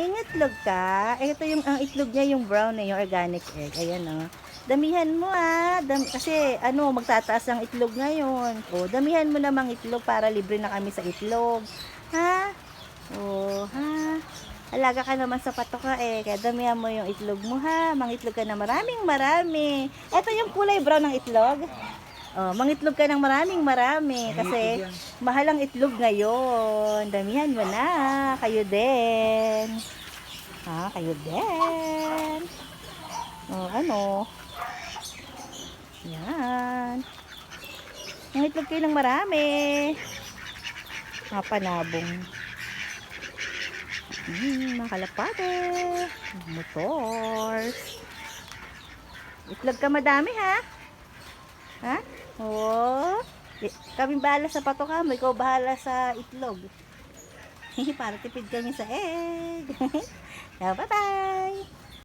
Itlog ka. Ito yung ang itlog niya, yung brown na yung organic egg. Ayan oh. Damihan mo kasi magtataas ang itlog ngayon. O, damihan mo namang itlog para libre na kami sa itlog. Ha? O, ha? Alaga ka naman sa patoka kaya damihan mo yung itlog mo ha. Mangitlog ka na maraming marami. Ito yung kulay brown ng itlog. Oh, mangitlog ka ng maraming marami kasi mahal ang itlog ngayon. Damihan mo na. Kayo din. Kayo din. Oh, yan. Mangitlog kayo ng marami. Mga panabong. Mga kalapate. Motors. Itlog ka madami ha. Ha? Oh. Kami bahala sa patoka mo. Ikaw bahala sa itlog. Para tipid kami sa egg. Bye-bye.